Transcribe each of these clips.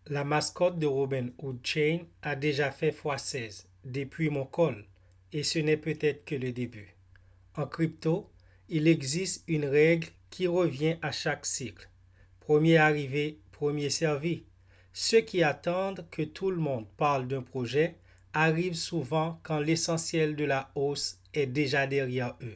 La mascotte de Robinhood Chain a déjà fait x16 depuis mon call et ce n'est peut-être que le début. En crypto, il existe une règle qui revient à chaque cycle. Premier arrivé, premier servi. Ceux qui attendent que tout le monde parle d'un projet arrivent souvent quand l'essentiel de la hausse est déjà derrière eux.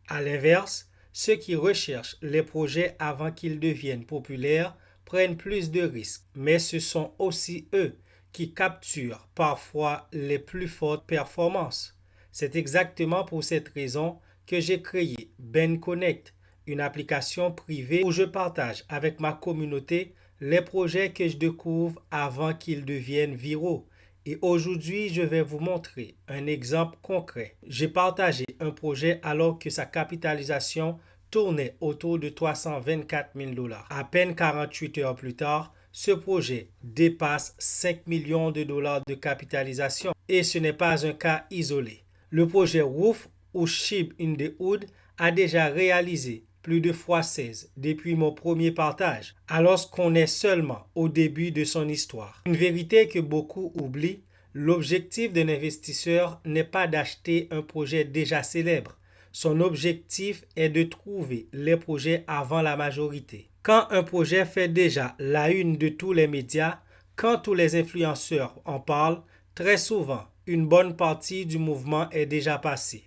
À l'inverse, ceux qui recherchent les projets avant qu'ils deviennent populaires prennent plus de risques, mais ce sont aussi eux qui capturent parfois les plus fortes performances. C'est exactement pour cette raison que j'ai créé Ben Connect, une application privée où je partage avec ma communauté les projets que je découvre avant qu'ils deviennent viraux. Et aujourd'hui, je vais vous montrer un exemple concret. J'ai partagé un projet alors que sa capitalisation tournait autour de 324 000 $. À peine 48 heures plus tard, ce projet dépasse 5 millions de dollars de capitalisation. Et ce n'est pas un cas isolé. Le projet Roof ou Shib in the Hood a déjà réalisé plus de x16 depuis mon premier partage, alors qu'on est seulement au début de son histoire. Une vérité que beaucoup oublient, l'objectif d'un investisseur n'est pas d'acheter un projet déjà célèbre. Son objectif est de trouver les projets avant la majorité. Quand un projet fait déjà la une de tous les médias, quand tous les influenceurs en parlent, très souvent, une bonne partie du mouvement est déjà passée.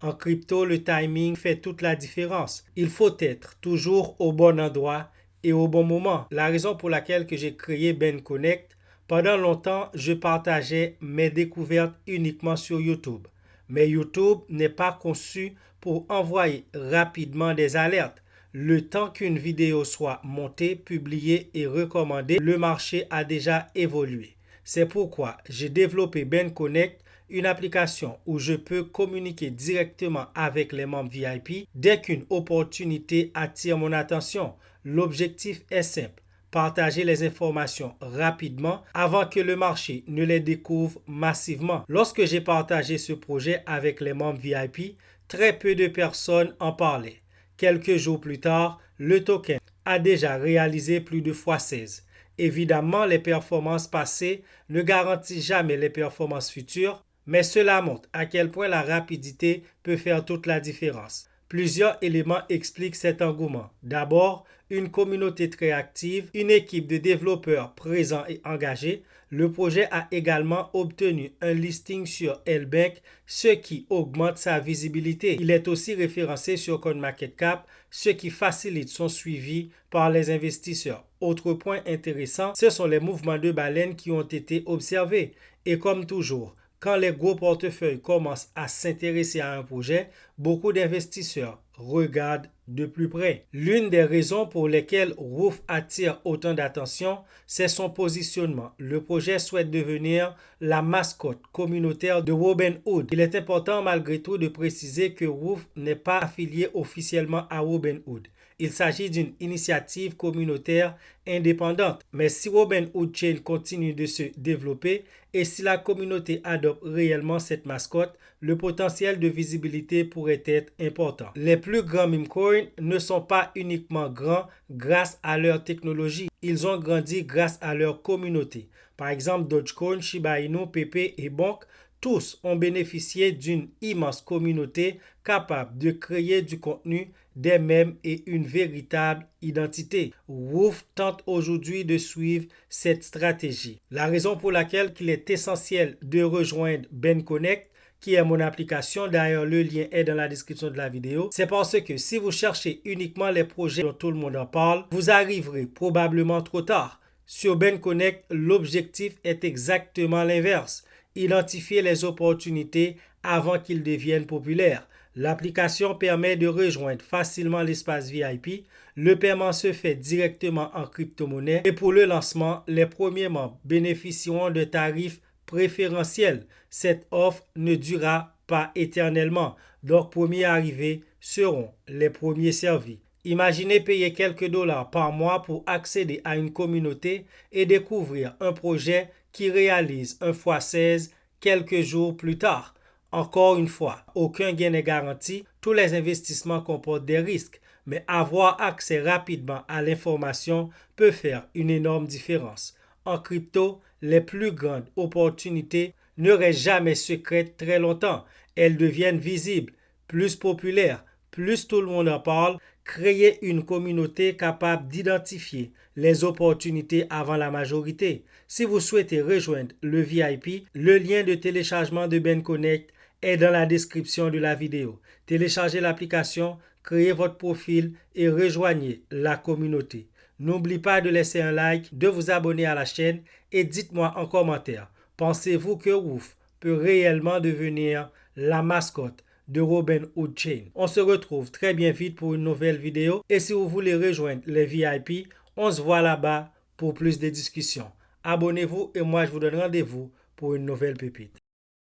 En crypto, le timing fait toute la différence. Il faut être toujours au bon endroit et au bon moment. La raison pour laquelle que j'ai créé Ben Connect, pendant longtemps, je partageais mes découvertes uniquement sur YouTube. Mais YouTube n'est pas conçu pour envoyer rapidement des alertes. Le temps qu'une vidéo soit montée, publiée et recommandée, le marché a déjà évolué. C'est pourquoi j'ai développé Ben Connect, une application où je peux communiquer directement avec les membres VIP dès qu'une opportunité attire mon attention. L'objectif est simple, partager les informations rapidement avant que le marché ne les découvre massivement. Lorsque j'ai partagé ce projet avec les membres VIP, très peu de personnes en parlaient. Quelques jours plus tard, le token a déjà réalisé plus de x16. Évidemment, les performances passées ne garantissent jamais les performances futures, mais cela montre à quel point la rapidité peut faire toute la différence. Plusieurs éléments expliquent cet engouement. D'abord, une communauté très active, une équipe de développeurs présents et engagés. Le projet a également obtenu un listing sur LBank, ce qui augmente sa visibilité. Il est aussi référencé sur CoinMarketCap, ce qui facilite son suivi par les investisseurs. Autre point intéressant, ce sont les mouvements de baleines qui ont été observés. Et comme toujours, quand les gros portefeuilles commencent à s'intéresser à un projet, beaucoup d'investisseurs regardent de plus près. L'une des raisons pour lesquelles Roof attire autant d'attention, c'est son positionnement. Le projet souhaite devenir la mascotte communautaire de Robinhood. Il est important malgré tout de préciser que Roof n'est pas affilié officiellement à Robinhood. Il s'agit d'une initiative communautaire indépendante. Mais si Robinhood Chain continue de se développer et si la communauté adopte réellement cette mascotte, le potentiel de visibilité pourrait être important. Les plus grands meme coins ne sont pas uniquement grands grâce à leur technologie. Ils ont grandi grâce à leur communauté. Par exemple, Dogecoin, Shiba Inu, Pepe et Bonk, tous ont bénéficié d'une immense communauté capable de créer du contenu, des mèmes et une véritable identité. Roof tente aujourd'hui de suivre cette stratégie. La raison pour laquelle il est essentiel de rejoindre Ben Connect, qui est mon application, d'ailleurs le lien est dans la description de la vidéo, c'est parce que si vous cherchez uniquement les projets dont tout le monde en parle, vous arriverez probablement trop tard. Sur Ben Connect, l'objectif est exactement l'inverse. Identifier les opportunités avant qu'ils deviennent populaires. L'application permet de rejoindre facilement l'espace VIP. Le paiement se fait directement en crypto-monnaie et pour le lancement, les premiers membres bénéficieront de tarifs préférentiels. Cette offre ne durera pas éternellement, donc premiers arrivés seront les premiers servis. Imaginez payer quelques dollars par mois pour accéder à une communauté et découvrir un projet qui réalise un x16 quelques jours plus tard. Encore une fois, aucun gain n'est garanti, tous les investissements comportent des risques, mais avoir accès rapidement à l'information peut faire une énorme différence. En crypto, les plus grandes opportunités ne restent jamais secrètes très longtemps. Elles deviennent visibles, plus populaires, plus tout le monde en parle. Créer une communauté capable d'identifier les opportunités avant la majorité. Si vous souhaitez rejoindre le VIP, le lien de téléchargement de BenConnect est dans la description de la vidéo. Téléchargez l'application, créez votre profil et rejoignez la communauté. N'oubliez pas de laisser un like, de vous abonner à la chaîne et dites-moi en commentaire, pensez-vous que Wolf peut réellement devenir la mascotte de Robinhood Chain? On se retrouve très bien vite pour une nouvelle vidéo et si vous voulez rejoindre les VIP, on se voit là-bas pour plus de discussions. Abonnez-vous et moi je vous donne rendez-vous pour une nouvelle pépite.